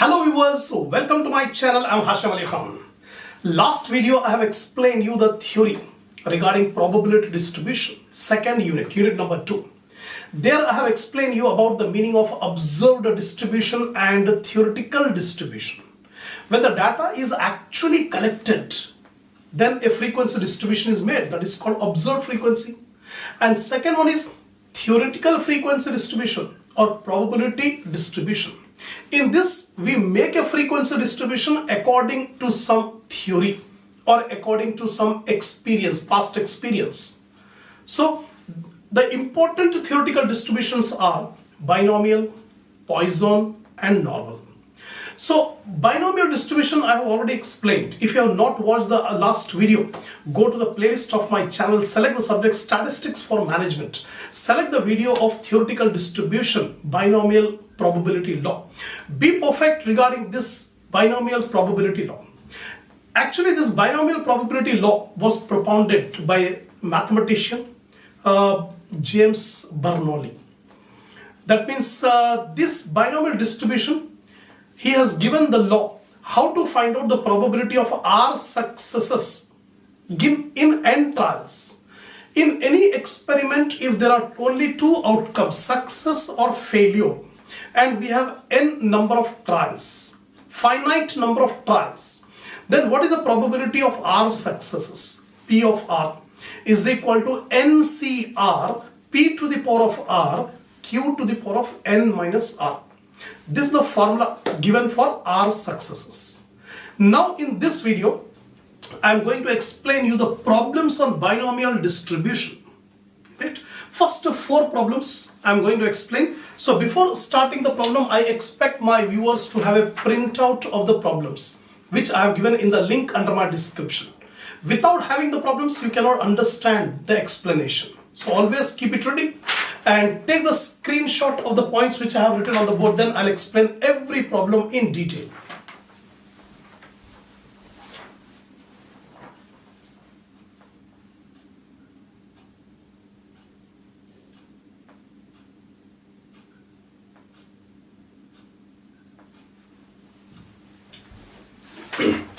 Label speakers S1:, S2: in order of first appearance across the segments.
S1: Hello viewers, welcome to my channel. I'm Hasham. Last video I have explained you the theory regarding probability distribution, second unit number 2. There I have explained you about the meaning of observed distribution and theoretical distribution. When the data is actually collected, then a frequency distribution is made, that is called observed frequency. And second one is theoretical frequency distribution or probability distribution. In this, we make a frequency distribution according to some theory or according to some experience, past experience. So, the important theoretical distributions are binomial, Poisson, and normal. So, binomial distribution I have already explained. If you have not watched the last video, go to the playlist of my channel, select the subject statistics for management. Select the video of theoretical distribution, binomial probability law. Be perfect regarding this binomial probability law. Actually, this binomial probability law was propounded by a mathematician, James Bernoulli. That means this binomial distribution, he has given the law how to find out the probability of R successes in n trials. In any experiment, if there are only two outcomes, success or failure, and we have n number of trials, finite number of trials, then what is the probability of R successes? P of R is equal to NCR, P to the power of R, Q to the power of n minus R. This is the formula given for R successes. Now in this video, I am going to explain you the problems on binomial distribution. Right? First 4 problems I am going to explain. So before starting the problem, I expect my viewers to have a printout of the problems, which I have given in the link under my description. Without having the problems, you cannot understand the explanation. So always keep it ready and take the screenshot of the points which I have written on the board. Then I'll explain every problem in detail.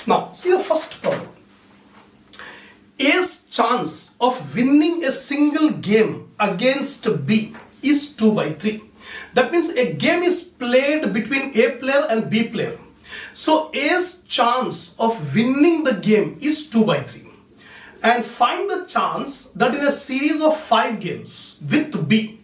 S1: Now, see the first problem. A's chance of winning a single game against B is 2 by 3. That means a game is played between A player and B player. So A's chance of winning the game is 2 by 3. And find the chance that in a series of 5 games with B,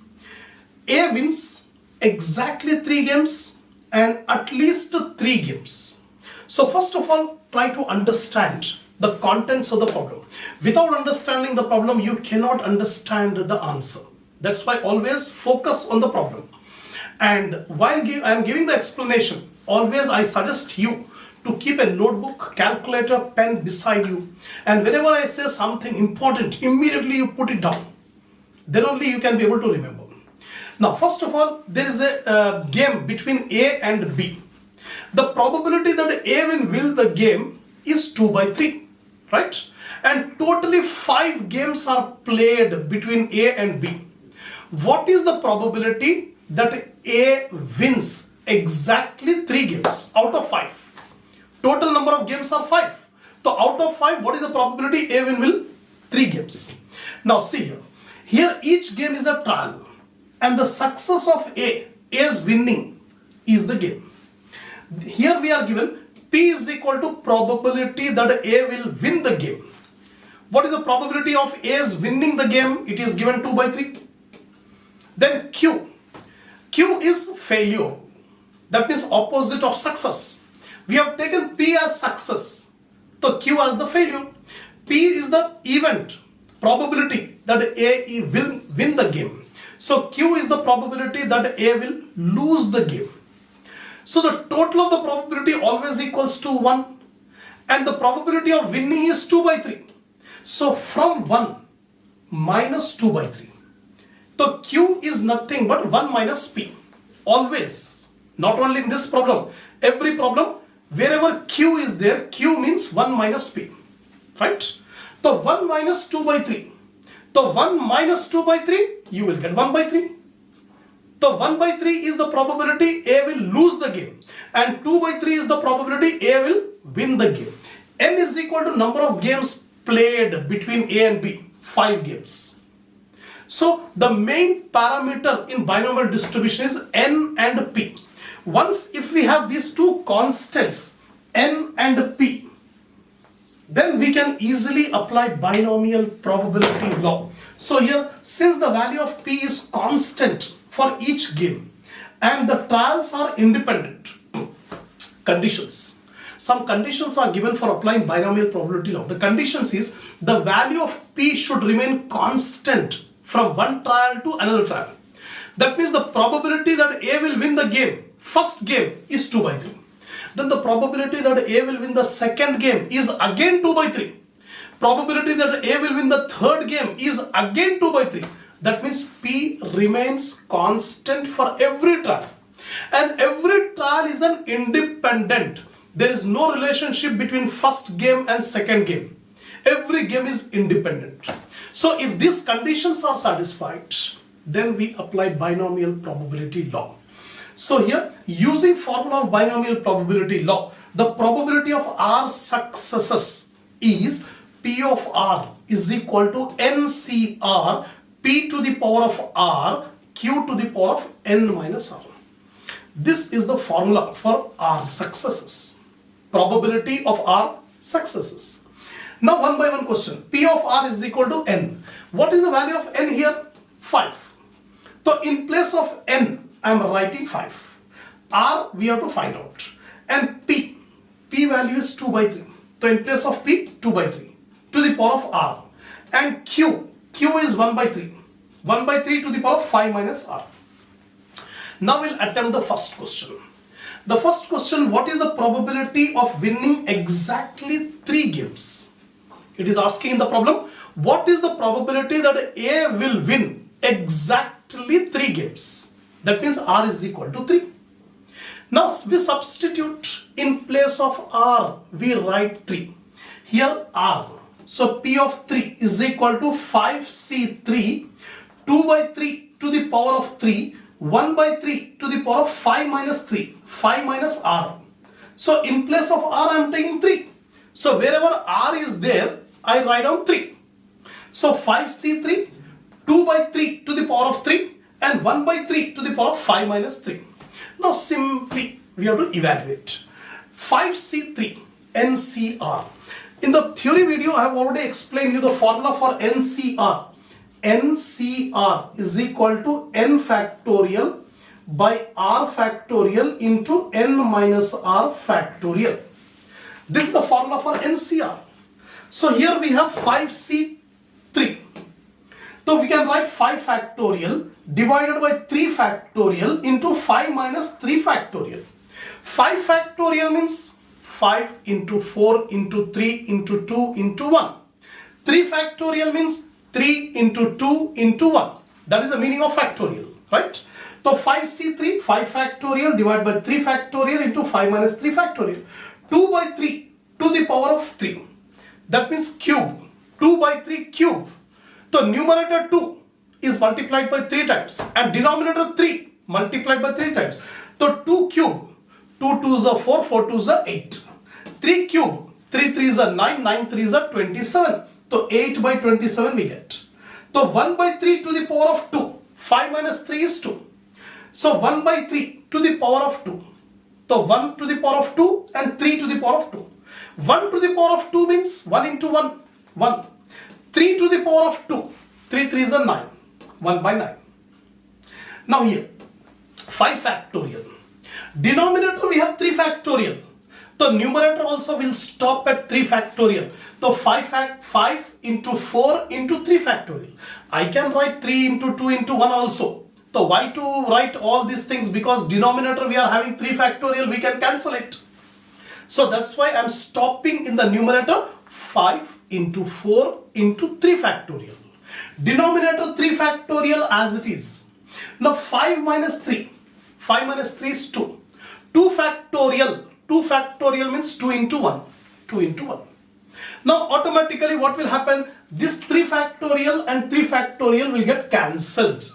S1: A wins exactly 3 games and at least 3 games. So first of all, try to understand the contents of the problem. Without understanding the problem, you cannot understand the answer. That's why always focus on the problem. And while I am giving the explanation, always I suggest you to keep a notebook, calculator, pen beside you. And whenever I say something important, immediately you put it down. Then only you can be able to remember. Now, first of all, there is a game between A and B. The probability that A will win the game is 2 by 3, right? And totally 5 games are played between A and B. What is the probability that A wins exactly 3 games out of 5? Total number of games are 5. So out of 5, what is the probability A will win 3 games? Now see here. Here each game is a trial. And the success of A's winning is the game. Here we are given P is equal to probability that A will win the game. What is the probability of A's winning the game? It is given 2 by 3. Then Q. Q is failure. That means opposite of success. We have taken P as success. So Q as the failure. P is the event, probability that A will win the game. So Q is the probability that A will lose the game. So the total of the probability always equals to 1 and the probability of winning is 2 by 3. So from 1 minus 2 by 3. So Q is nothing but 1 minus P. Always, not only in this problem, every problem, wherever Q is there, Q means 1 minus P. Right? So 1 minus 2 by 3. So 1 minus 2 by 3, you will get 1 by 3. So 1 by 3 is the probability A will lose the game, and 2 by 3 is the probability A will win the game. N is equal to number of games played between A and B, 5 games. So the main parameter in binomial distribution is N and P. Once if we have these two constants, N and P, then we can easily apply binomial probability law. So here, since the value of P is constant for each game and the trials are independent conditions, some conditions are given for applying binomial probability law. The conditions is the value of P should remain constant from one trial to another trial. That means the probability that A will win the game, first game, is 2 by 3. Then the probability that A will win the second game is again 2 by 3. Probability that A will win the third game is again 2 by 3. That means P remains constant for every trial. And every trial is an independent. There is no relationship between first game and second game. Every game is independent. So if these conditions are satisfied, then we apply binomial probability law. So here, using formula of binomial probability law, the probability of R successes is P of R is equal to NCR P to the power of R Q to the power of N minus R. This is the formula for R successes. Probability of R successes. Now one by one question. P of R is equal to N. What is the value of N here? 5. So in place of N, I am writing 5. R we have to find out. And P value is 2 by 3. So in place of P, 2 by 3 to the power of R. And Q is 1 by 3. 1 by 3 to the power of 5 minus R. Now we'll attempt the first question. The first question, what is the probability of winning exactly 3 games? It is asking in the problem, what is the probability that A will win exactly 3 games? That means R is equal to 3. Now we substitute in place of R, we write 3. Here R. So P of 3 is equal to 5C3, 2 by 3 to the power of 3, 1 by 3 to the power of 5 minus 3, 5 minus R. So in place of R, I am taking 3. So wherever R is there, I write down 3. So 5C3, 2 by 3 to the power of 3 and 1 by 3 to the power of 5 minus 3. Now simply we have to evaluate. 5C3, NCR. In the theory video, I have already explained you the formula for NCR. NCR is equal to N factorial by R factorial into N minus R factorial. This is the formula for NCR. So here we have 5C3. So we can write 5 factorial divided by 3 factorial into 5 minus 3 factorial. 5 factorial means 5 into 4 into 3 into 2 into 1. 3 factorial means 3 into 2 into 1. That is the meaning of factorial, right? So 5C3, 5 factorial divided by 3 factorial into 5 minus 3 factorial. 2 by 3 to the power of 3. That means cube. 2 by 3 cube. So numerator 2 is multiplied by 3 times and denominator 3 multiplied by 3 times. So 2 cube, 2 2s are 4, 4 2s are 8. 3 cube, 3 3s are 9, 9 3s are 27. So 8 by 27 we get. So 1 by 3 to the power of 2. 5 minus 3 is 2. So 1 by 3 to the power of 2. So 1 to the power of 2 and 3 to the power of 2. 1 to the power of 2 means 1 into 1, 1. 3 to the power of 2. 3 3s are 9. 1 by 9. Now here, 5 factorial. Denominator we have 3 factorial. The numerator also will stop at 3 factorial. So 5 into 4 into 3 factorial. I can write 3 into 2 into 1 also. So why to write all these things? Because denominator we are having 3 factorial, we can cancel it. So that's why I am stopping in the numerator 5 into 4 into 3 factorial. Denominator 3 factorial as it is. Now 5 minus 3. 5 minus 3 is 2. 2 factorial. 2 factorial means 2 into 1. 2 into 1. Now automatically what will happen? This 3 factorial and 3 factorial will get cancelled.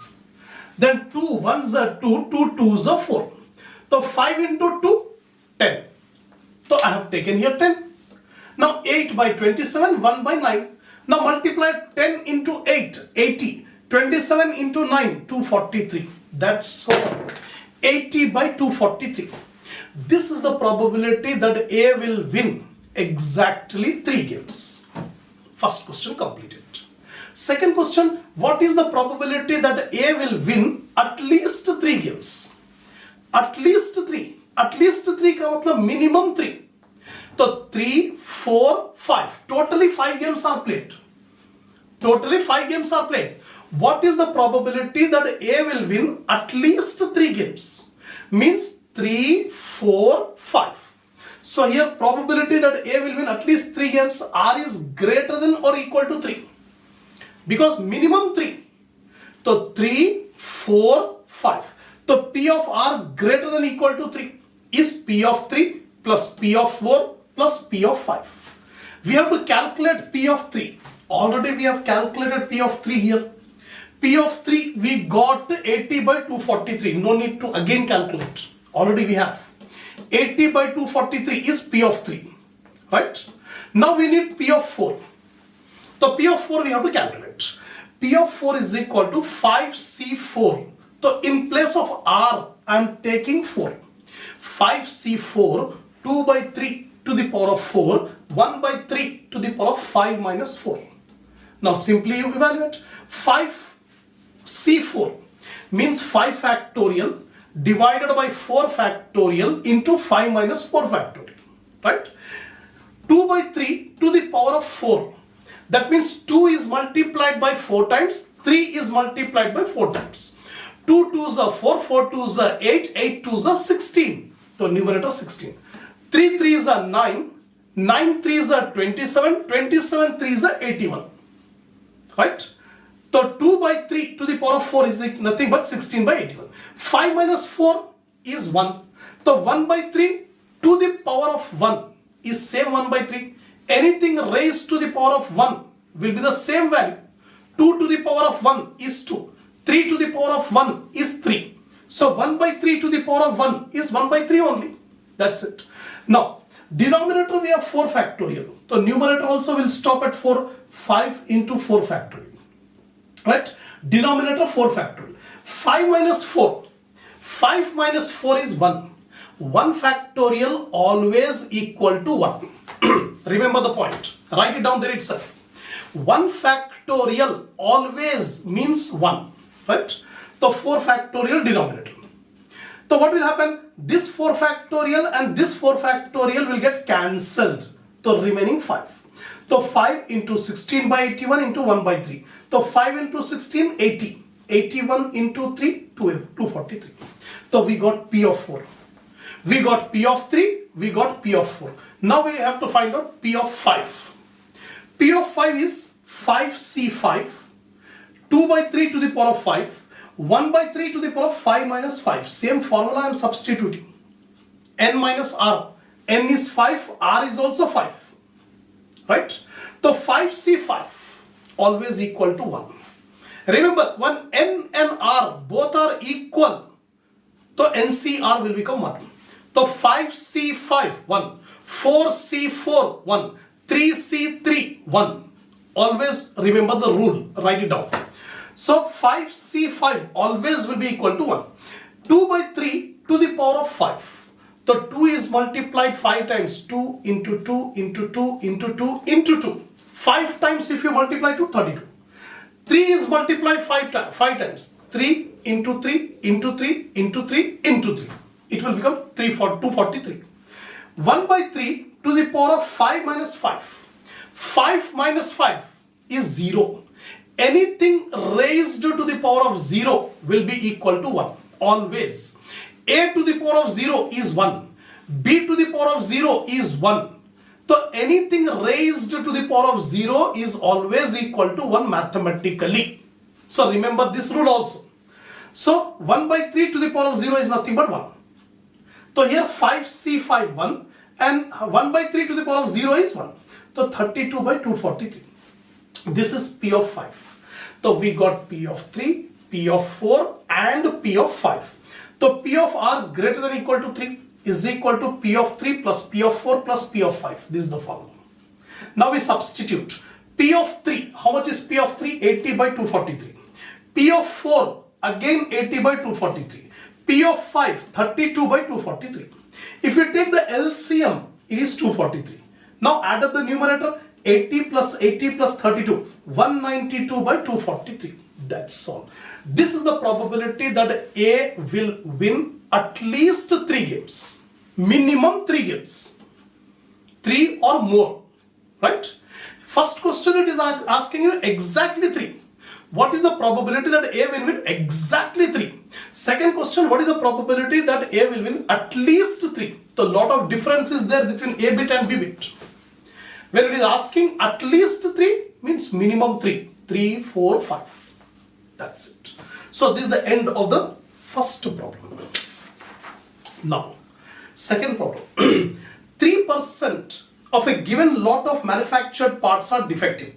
S1: Then 2 1s are 2, 2 2s are 4. So 5 into 2, 10. So I have taken here 10. Now 8 by 27, 1 by 9. Now multiply 10 into 8, 80. 27 into 9, 243. That's so 80 by 243. This is the probability that A will win exactly 3 games. First question completed. Second question, what is the probability that A will win at least 3 games? At least 3. At least 3 का मतलब minimum 3. So 3, 4, 5. Totally 5 games are played. Totally 5 games are played. What is the probability that A will win at least 3 games? Means 3, 4, 5. So here probability that A will win at least 3 games, R is greater than or equal to 3. Because minimum 3. So 3, 4, 5. So P of R greater than equal to 3 is P of 3 plus P of 4 plus P of 5. We have to calculate P of 3. Already we have calculated P of 3 here. P of 3 we got 80 by 243. No need to again calculate. Already we have. 80 by 243 is P of 3. Right? Now we need P of 4. So P of 4 we have to calculate. P of 4 is equal to 5C4. So in place of R I am taking 4. 5C4, 2 by 3 to the power of 4, 1 by 3 to the power of 5 minus 4. Now simply you evaluate. 5C4 means 5 factorial divided by 4 factorial into 5 minus 4 factorial. Right? 2 by 3 to the power of 4. That means 2 is multiplied by 4 times, 3 is multiplied by 4 times. 2 2s are 4, 4 2s are 8, 8 2s are 16. So numerator 16. 3 3s are 9, 9 3s are 27, 27 3s are 81. Right? So 2 by 3 to the power of 4 is nothing but 16 by 81. 5 minus 4 is 1. So 1 by 3 to the power of 1 is same 1 by 3. Anything raised to the power of 1 will be the same value. 2 to the power of 1 is 2. 3 to the power of 1 is 3. So 1 by 3 to the power of 1 is 1 by 3 only. That's it. Now, denominator we have 4 factorial. So numerator also will stop at 4. 5 into 4 factorial. Right? Denominator 4 factorial. 5 minus 4. 5 minus 4 is 1. 1 factorial always equal to 1. Remember the point. Write it down there itself. 1 factorial always means 1. Right? So 4 factorial denominator. So what will happen? This 4 factorial and this 4 factorial will get cancelled. So remaining 5. So 5 into 16 by 81 into 1 by 3. So 5 into 16, 80. 81 into 3, 243. So we got P of 4. We got P of 3, we got P of 4. Now we have to find out P of 5. P of 5 is 5C5, 2 by 3 to the power of 5, 1 by 3 to the power of 5 minus 5. Same formula I am substituting. N minus R. N is 5, R is also 5. Right? So 5C5 always equal to 1. Remember, when N and R both are equal, so NCR will become 1. So 5C5, 1. 4C4, 1. 3C3, 1. Always remember the rule. Write it down. So 5C5 always will be equal to 1. 2 by 3 to the power of 5. So 2 is multiplied 5 times. 2 into 2 into 2 into 2 into 2. 5 times if you multiply to 32. 3 is multiplied 5 times. 3 into 3 into 3 into 3 into 3. It will become 243. 1 by 3 to the power of 5 minus 5. 5 minus 5 is 0. Anything raised to the power of 0 will be equal to 1. Always. A to the power of 0 is 1. B to the power of 0 is 1. So anything raised to the power of 0 is always equal to 1 mathematically. So remember this rule also. So 1 by 3 to the power of 0 is nothing but 1. So here 5C5 1 and 1 by 3 to the power of 0 is 1. So 32 by 243. This is P of 5. So we got P of 3, P of 4 and P of 5. So P of R greater than or equal to 3 is equal to P of 3 plus P of 4 plus P of 5. This is the formula. Now we substitute. P of 3, how much is P of 3? 80 by 243. P of 4, again 80 by 243. P of 5, 32 by 243. If you take the LCM, it is 243. Now add up the numerator, 80 plus 80 plus 32, 192 by 243. That's all. This is the probability that A will win at least 3 games. Minimum 3 games. 3 or more. Right? First question it is asking you exactly 3. What is the probability that A will win? Exactly 3. Second question, what is the probability that A will win? At least 3. So, lot of difference is there between A bit and B bit. When it is asking at least 3, means minimum 3. 3, 4, 5. That's it. So, this is the end of the first problem. Now, second problem. 3% of a given lot of manufactured parts are defective.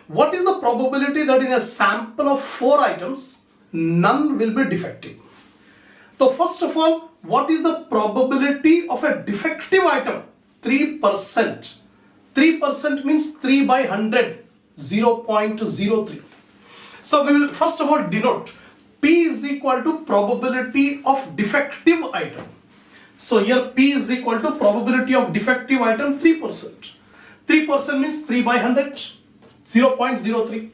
S1: What is the probability that in a sample of 4 items, none will be defective? So first of all, what is the probability of a defective item? 3%. 3% means 3 by 100, 0.03. So we will first of all denote P is equal to probability of defective item. So here P is equal to probability of defective item 3%. 3% means 3 by 100, 0.03.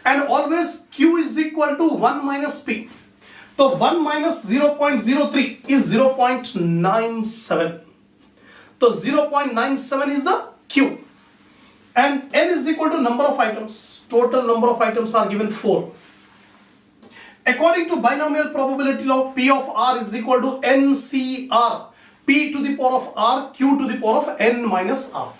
S1: And always Q is equal to 1 minus P. So 1 minus 0.03 is 0.97. So 0.97 is the Q. And N is equal to number of items. Total number of items are given 4. According to binomial probability law, P of R is equal to NCR. P to the power of R, Q to the power of N minus R.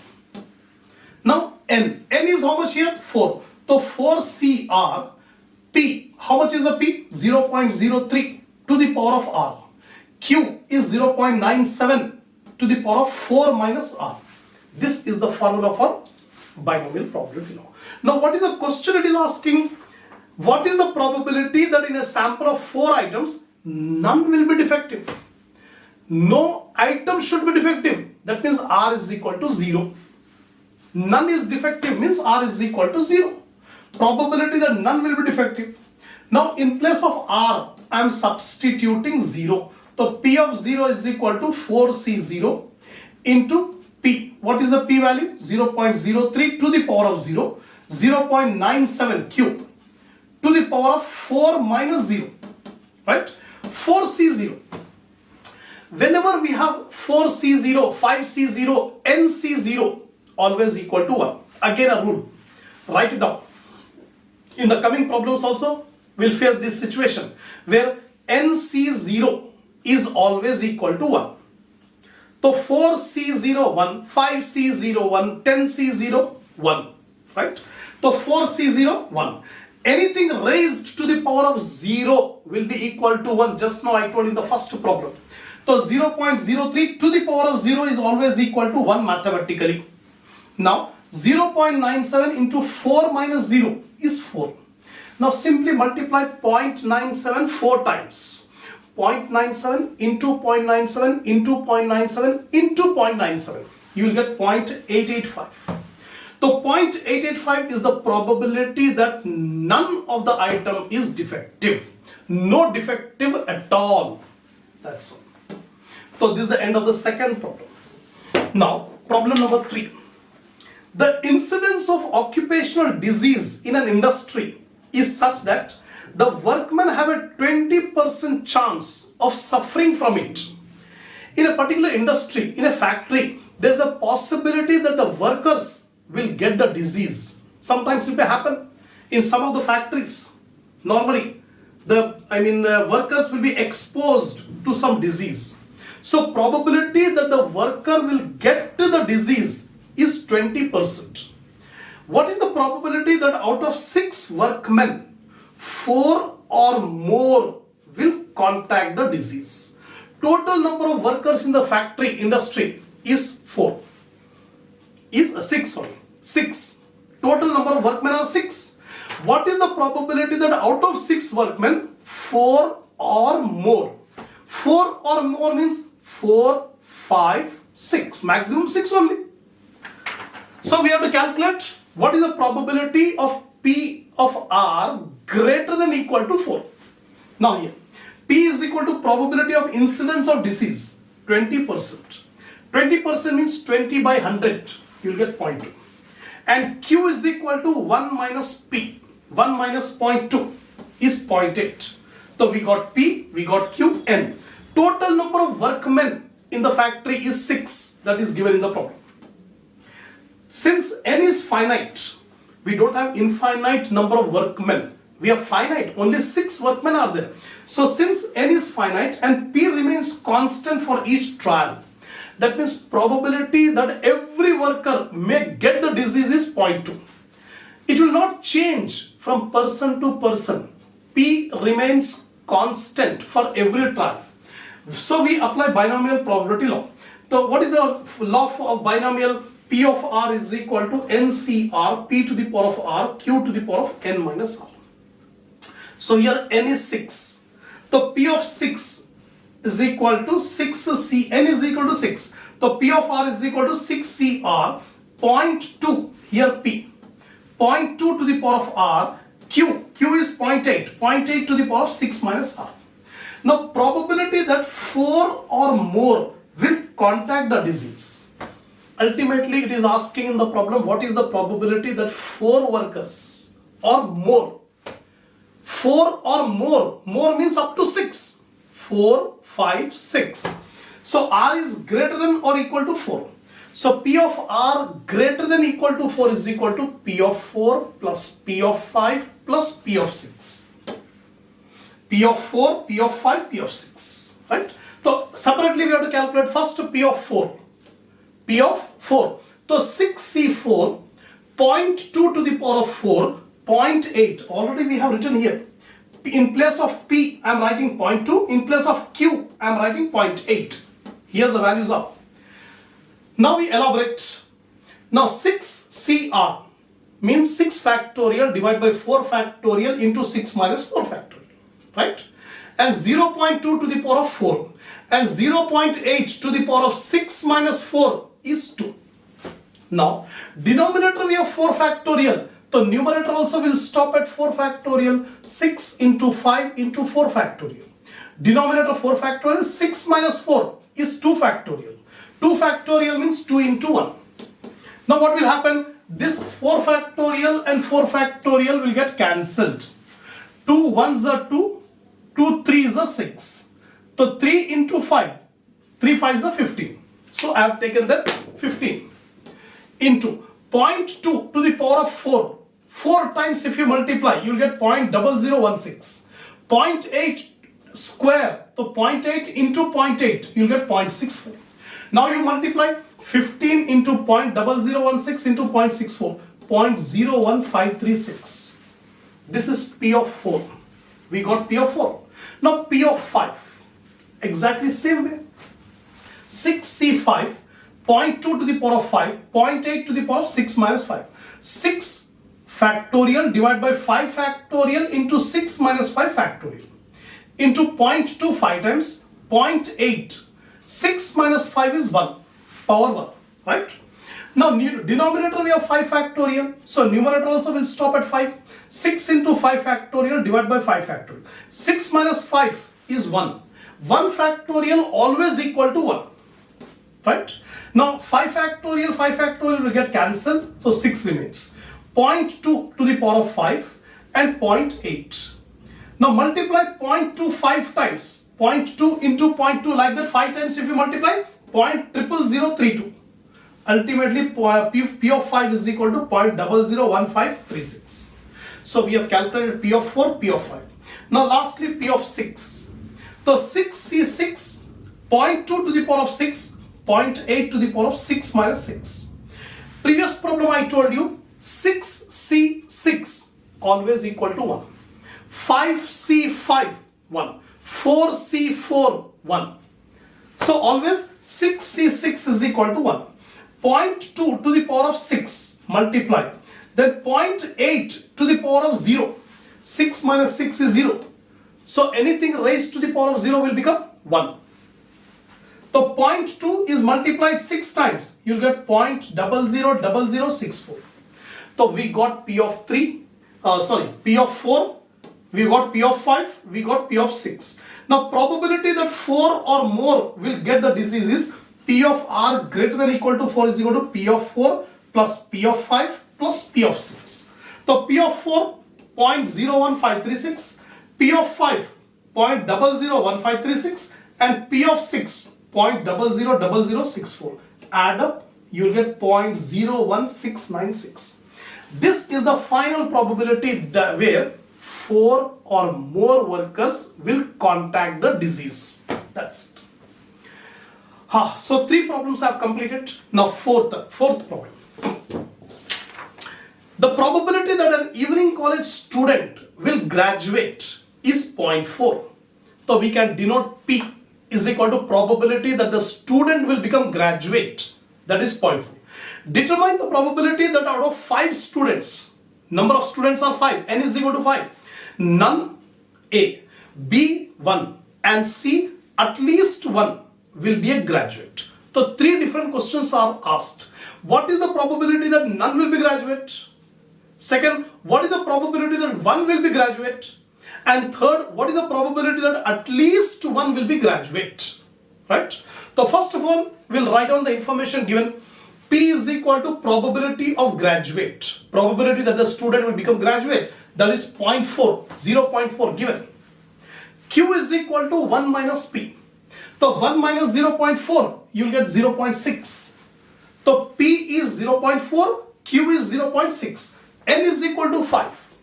S1: Now N. N is how much here? 4. So 4CR. P. How much is the P? 0.03 to the power of R. Q is 0.97 to the power of 4 minus R. This is the formula for binomial probability law. Now what is the question it is asking? What is the probability that in a sample of 4 items, none will be defective? No item should be defective. That means R is equal to 0. None is defective means R is equal to 0. Probability that none will be defective. Now in place of R, I am substituting 0. So P of 0 is equal to 4C0 into P. What is the P value? 0.03 to the power of 0. 0.97 Q to the power of 4 minus 0. Right? 4C0. Whenever we have 4C0, 5C0, NC0, always equal to 1. Again a rule. Write it down. In the coming problems also, we'll face this situation where NC0 is always equal to 1. So 4C0, 1, 5C0, 1, 10C0, 1. Right? So 4C0, 1. Anything raised to the power of 0 will be equal to 1. Just now I told in the first problem. So 0.03 to the power of 0 is always equal to 1 mathematically. Now 0.97 into 4 minus 0 is 4. Now simply multiply 0.97 4 times. 0.97 into 0.97 into 0.97 into 0.97. You will get 0.885. So 0.885 is the probability that none of the item is defective. No defective at all. That's all. So this is the end of the second problem. Now problem number 3. The incidence of occupational disease in an industry is such that the workmen have a 20% chance of suffering from it. In a particular industry, in a factory, there is a possibility that the workers will get the disease. Sometimes it may happen in some of the factories. Normally, workers will be exposed to some disease. So probability that the worker will get the disease is 20%. What is the probability that out of 6 workmen, 4 or more will contact the disease? Total number of workers in the factory industry is 6. Total number of workmen are 6. What is the probability that out of 6 workmen, 4 or more? 4 or more means 4, 5, 6. Maximum 6 only. So we have to calculate what is the probability of P of R greater than equal to 4. Now here, P is equal to probability of incidence of disease, 20%. 20% means 20 by 100, you will get 0.2. And Q is equal to 1 minus P. 1 minus 0.2 is 0.8. So we got P, we got Q, N. Total number of workmen in the factory is 6. That is given in the problem. Since N is finite, we don't have infinite number of workmen. We have finite, only 6 workmen are there. So since N is finite and P remains constant for each trial, that means probability that every worker may get the disease is 0.2. It will not change from person to person. P remains constant for every trial. So we apply binomial probability law. So what is the law of binomial? P of R is equal to NCR, P to the power of R, Q to the power of N minus R. So here N is 6. So P of 6 is equal to 6C, N is equal to 6. So P of R is equal to 6CR, 0.2, here P, 0.2 to the power of R, Q is 0.8, 0.8 to the power of 6 minus R. Now probability that 4 or more will contract the disease. Ultimately it is asking in the problem what is the probability that 4 workers or more, 4 or more means up to 6, 4, 5, 6. So R is greater than or equal to 4. So P of R greater than equal to 4 is equal to P of 4 plus P of 5 plus P of 6. P of 4, P of 5, P of 6. Right? So separately we have to calculate first P of 4. P of 4. So 6C4, 0.2 to the power of 4, 0.8. Already we have written here. In place of P, I am writing 0.2. In place of Q, I am writing 0.8. Here the values are. Now we elaborate. Now 6CR means 6 factorial divided by 4 factorial into 6 minus 4 factorial. Right? And 0.2 to the power of 4. And 0.8 to the power of 6 minus 4 is 2. Now, denominator we have 4 factorial. The numerator also will stop at 4 factorial. 6 into 5 into 4 factorial. Denominator 4 factorial, 6 minus 4 is 2 factorial. 2 factorial means 2 into 1. Now what will happen? This 4 factorial and 4 factorial will get cancelled. 2 1s are 2, 2 3s are 6. So 3 into 5, 3 5s are 15. So I have taken that 15 into 0.2 to the power of 4. 4 times if you multiply, you will get 0.0016. 0.8 square, so 0.8 into 0.8, you will get 0.64. Now you multiply 15 into 0.0016 into 0.64, 0.01536. This is P of 4. We got P of 4. Now P of 5. Exactly same way. 6C5, 0.2 to the power of 5, 0.8 to the power of 6 minus 5. 6 factorial divided by 5 factorial into 6 minus 5 factorial. Into 0.2 5 times, 0.8. 6 minus 5 is 1, power 1, right? Now denominator we have 5 factorial, so numerator also will stop at 5. 6 into 5 factorial divided by 5 factorial. 6 minus 5 is 1. 1 factorial always equal to 1, right? Now 5 factorial will get cancelled, so 6 remains. 0.2 to the power of 5 and 0.8. Now multiply 0.2 5 times. 0.2 into 0.2 like that 5 times if you multiply 0.00032. Ultimately P of 5 is equal to 0.001536. So we have calculated P of 4, P of 5. Now lastly P of 6. So 6C6, 0.2 to the power of 6, 0.8 to the power of 6 minus 6. Previous problem I told you 6C6 always equal to 1. 5C5 1. 4C4 1. So always 6C6 is equal to 1. 0.2 to the power of 6 multiply. Then 0.8 to the power of 0. 6 minus 6 is 0. So anything raised to the power of 0 will become 1. So 0.2 is multiplied 6 times. You'll get 0.000064. So we got P of 3, P of 4, we got P of 5, we got P of 6. Now probability that 4 or more will get the disease is P of R greater than or equal to 4 is equal to P of 4 plus P of 5 plus P of 6. So P of 4 0.01536, P of 5 0.001536 and P of 6 0.000064. Add up, you will get 0.01696. This is the final probability where 4 or more workers will contact the disease. That's it. So 3 problems I have completed. Now fourth problem. The probability that an evening college student will graduate is 0.4. So we can denote P is equal to probability that the student will become graduate. That is 0.4. Determine the probability that out of 5 students, number of students are 5, n is equal to 5. None A, B 1 and C at least 1 will be a graduate. So 3 different questions are asked. What is the probability that none will be graduate? Second, what is the probability that 1 will be graduate? And third, what is the probability that at least 1 will be graduate? Right? So first of all, we'll write down the information given. P is equal to probability of graduate. Probability that the student will become graduate. That is 0.4, 0.4 given. Q is equal to 1 minus P. So 1 minus 0.4, you will get 0.6. So P is 0.4, Q is 0.6. N is equal to 5.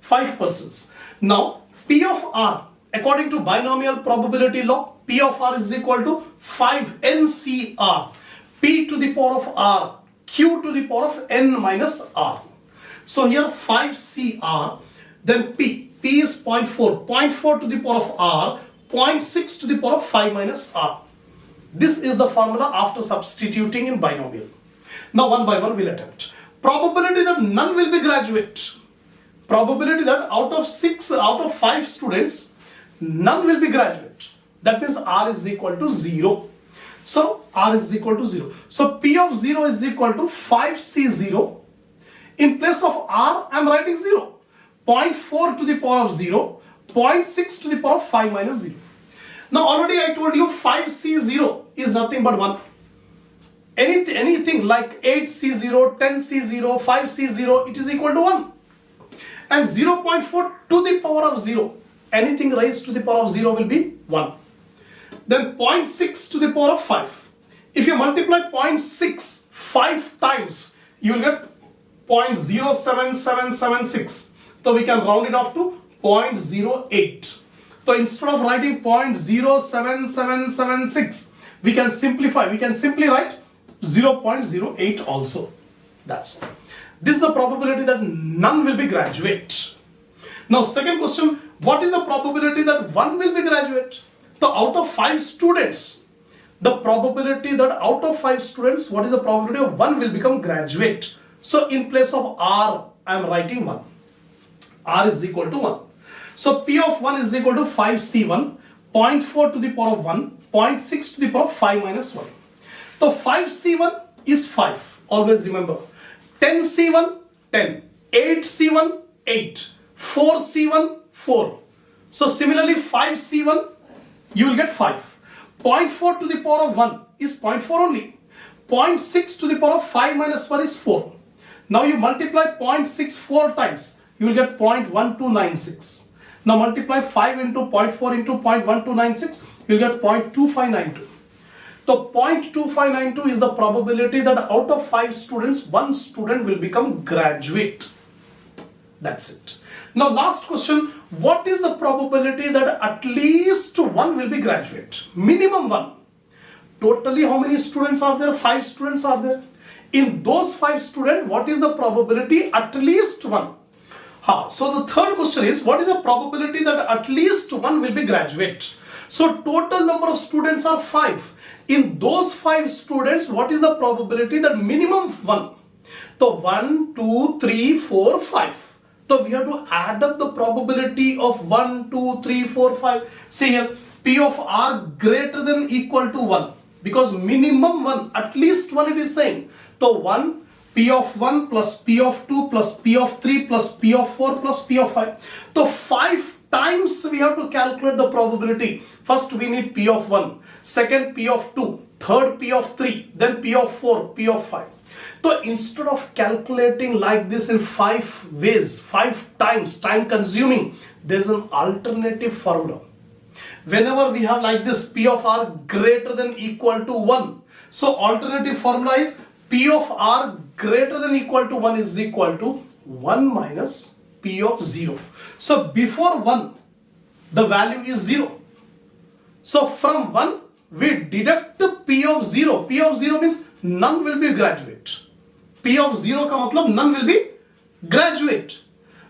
S1: 5 persons. Now, P of R, according to binomial probability law, P of R is equal to 5 NCR. P to the power of R, Q to the power of N minus R. So here 5 CR, then P is 0.4, 0.4 to the power of R, 0.6 to the power of 5 minus R. This is the formula after substituting in binomial. Now one by one we'll attempt. Probability that none will be graduate. Probability that out of 5 students, none will be graduate. That means R is equal to 0. So R is equal to 0. So P of 0 is equal to 5C0. In place of R, I am writing 0. 0.4 to the power of 0, 0.6 to the power of 5 minus 0. Now already I told you 5C0 is nothing but 1. Anything like 8C0, 10C0, 5C0, it is equal to 1. And 0.4 to the power of 0, anything raised to the power of 0 will be 1. Then 0.6 to the power of 5. If you multiply 0.6 5 times, you will get 0.07776. So we can round it off to 0.08. So instead of writing 0.07776, we can simplify. We can simply write 0.08 also. That's all. This is the probability that none will be graduate. Now second question, what is the probability that 1 will be graduate? So out of 5 students, the probability that out of 5 students, what is the probability of 1 will become graduate? So in place of R, I am writing 1. R is equal to 1. So P of 1 is equal to 5C1, 0.4 to the power of 1, 0.6 to the power of 5 minus 1. So 5C1 is 5. Always remember. 10C1, 10. 8C1, 8. 4C1, 4. So similarly 5C1, you will get 5. 0.4 to the power of 1 is 0.4 only. 0.6 to the power of 5 minus 1 is 4. Now you multiply 0.6 4 times, you will get 0.1296. Now multiply 5 into 0.4 into 0.1296, you will get 0.2592. So 0.2592 is the probability that out of 5 students, 1 student will become graduate. That's it. Now last question, what is the probability that at least 1 will be graduate? Minimum 1. Totally how many students are there? 5 students are there. In those 5 students, what is the probability at least 1? So the third question is, what is the probability that at least 1 will be graduate? So total number of students are 5. In those 5 students, what is the probability that minimum 1? So 1, 2, 3, 4, 5. So we have to add up the probability of 1, 2, 3, 4, 5. See here, P of R greater than equal to 1. Because minimum 1, at least 1 it is saying. So 1, P of 1 plus P of 2 plus P of 3 plus P of 4 plus P of 5. So 5 times we have to calculate the probability. First we need P of 1, second P of 2, third P of 3, then P of 4, P of 5. So instead of calculating like this in 5 ways, 5 times, time consuming, there is an alternative formula. Whenever we have like this P of R greater than equal to 1, so alternative formula is P of R greater than equal to 1 is equal to 1 minus P of 0. So before 1, the value is 0. So from 1, we deduct P of 0. P of 0 means none will be graduate. P of 0 का मतलब none will be graduate.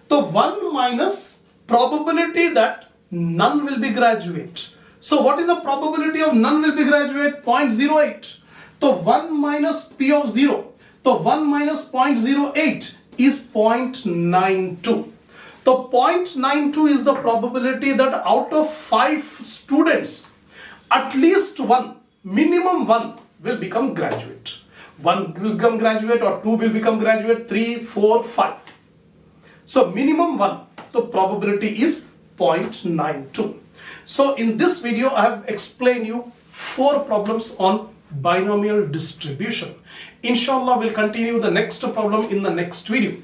S1: So 1 minus probability that none will be graduate. So what is the probability of none will be graduate? 0.08. So 1 minus P of 0. So 1 minus 0.08 is 0.92. So 0.92 is the probability that out of 5 students, at least one, minimum one will become graduate. 1 will become graduate or 2 will become graduate, 3, 4, 5. So minimum 1, the probability is 0.92. So in this video, I have explained you 4 problems on binomial distribution. Inshallah, we'll continue the next problem in the next video.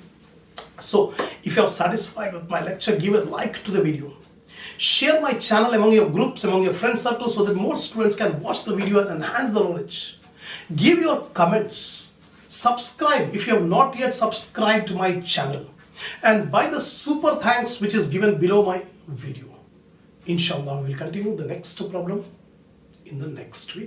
S1: So if you are satisfied with my lecture, give a like to the video. Share my channel among your groups, among your friend circles, so that more students can watch the video and enhance the knowledge. Give your comments. Subscribe if you have not yet subscribed to my channel. And buy the super thanks which is given below my video. Inshallah, we will continue the next problem in the next video.